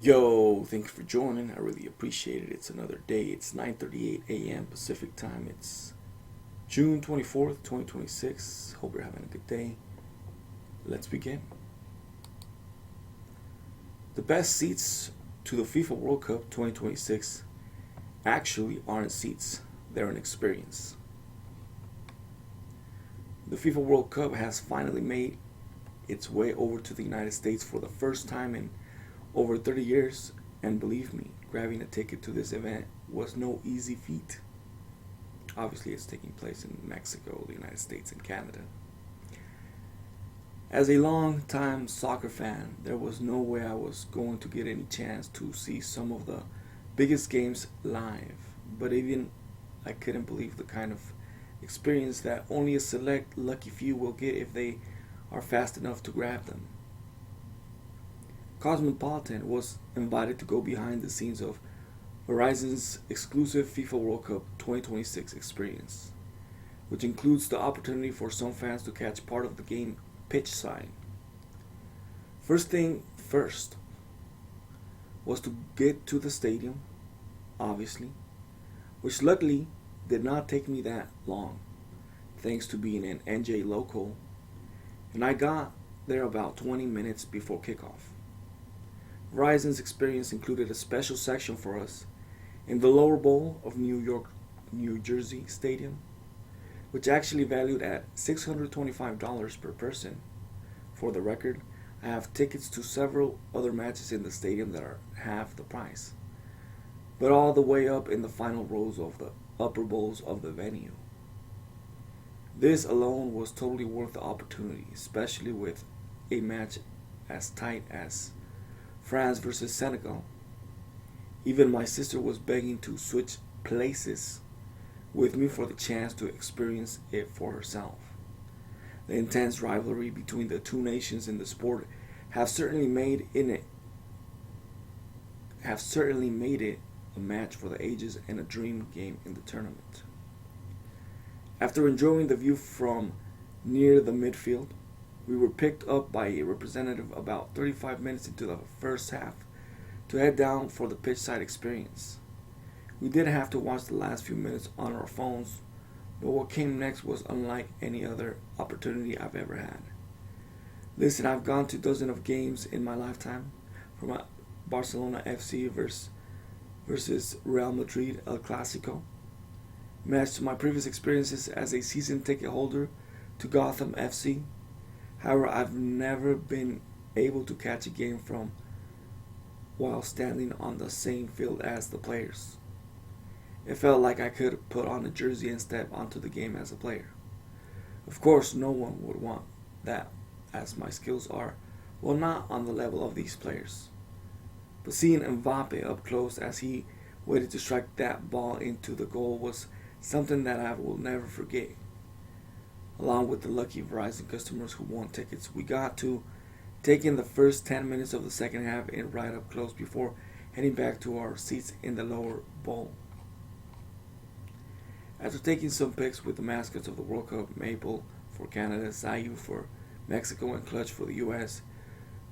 Yo, thanks for joining. I really appreciate it. It's another day. It's 9:38 a.m. Pacific time. It's June 24th, 2026. Hope you're having a good day. Let's begin. The best seats to the FIFA World Cup 2026 actually aren't seats, they're an experience. The FIFA World Cup has finally made its way over to the United States for the first time in over 30 years, and believe me, grabbing a ticket to this event was no easy feat. Obviously, it's taking place in Mexico, the United States, and Canada. As a long-time soccer fan, there was no way I was going to get any chance to see some of the biggest games live. But even I couldn't believe the kind of experience that only a select lucky few will get if they are fast enough to grab them. Cosmopolitan was invited to go behind the scenes of Verizon's exclusive FIFA World Cup 2026 experience, which includes the opportunity for some fans to catch part of the game pitch side. First thing first was to get to the stadium, obviously, which luckily did not take me that long, thanks to being an NJ local, and I got there about 20 minutes before kickoff. Verizon's experience included a special section for us in the lower bowl of New Jersey Stadium, which actually valued at $625 per person. For the record, I have tickets to several other matches in the stadium that are half the price, but all the way up in the final rows of the upper bowls of the venue. This alone was totally worth the opportunity, especially with a match as tight as France versus Senegal. Even my sister was begging to switch places with me for the chance to experience it for herself. The intense rivalry between the two nations in the sport have certainly made it a match for the ages and a dream game in the tournament. After enjoying the view from near the midfield, we were picked up by a representative about 35 minutes into the first half to head down for the pitchside experience. We did have to watch the last few minutes on our phones, but what came next was unlike any other opportunity I've ever had. Listen, I've gone to dozens of games in my lifetime, from a Barcelona FC versus Real Madrid El Clasico, matched to my previous experiences as a season ticket holder to Gotham FC. However, I've never been able to catch a game from while standing on the same field as the players. It felt like I could put on a jersey and step onto the game as a player. Of course, no one would want that, as my skills are, well, not on the level of these players. But seeing Mbappe up close as he waited to strike that ball into the goal was something that I will never forget. Along with the lucky Verizon customers who won tickets, we got to take in the first 10 minutes of the second half and right up close before heading back to our seats in the lower bowl. After taking some pics with the mascots of the World Cup, Maple for Canada, Zayu for Mexico, and Clutch for the US,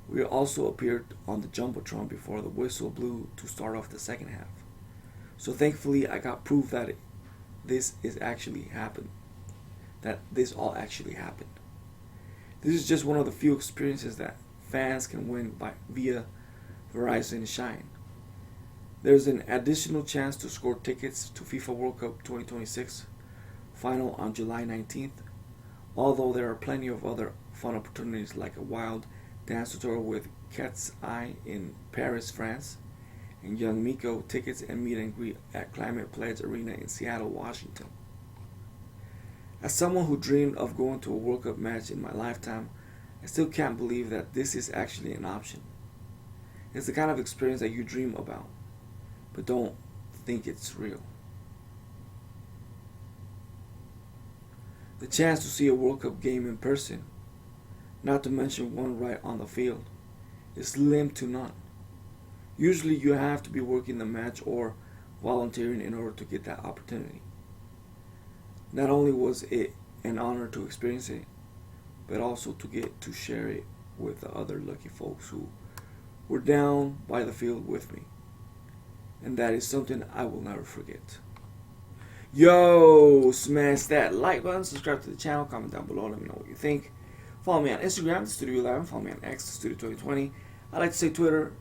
we also appeared on the Jumbotron before the whistle blew to start off the second half. So thankfully I got proof that this is actually happened. That this all actually happened. This is just one of the few experiences that fans can win via Verizon Shine. There's an additional chance to score tickets to FIFA World Cup 2026 final on July 19th, although there are plenty of other fun opportunities like a wild dance tutorial with Cat's Eye in Paris, France, and Young Miko tickets and meet and greet at Climate Pledge Arena in Seattle, Washington. As someone who dreamed of going to a World Cup match in my lifetime, I still can't believe that this is actually an option. It's the kind of experience that you dream about, but don't think it's real. The chance to see a World Cup game in person, not to mention one right on the field, is slim to none. Usually you have to be working the match or volunteering in order to get that opportunity. Not only was it an honor to experience it, but also to get to share it with the other lucky folks who were down by the field with me. And that is something I will never forget. Yo, smash that like button, subscribe to the channel, comment down below, let me know what you think. Follow me on Instagram, the Studio 11. Follow me on X, the Studio 2020. I like to say Twitter.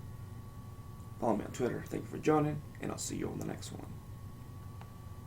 Follow me on Twitter. Thank you for joining, and I'll see you on the next one.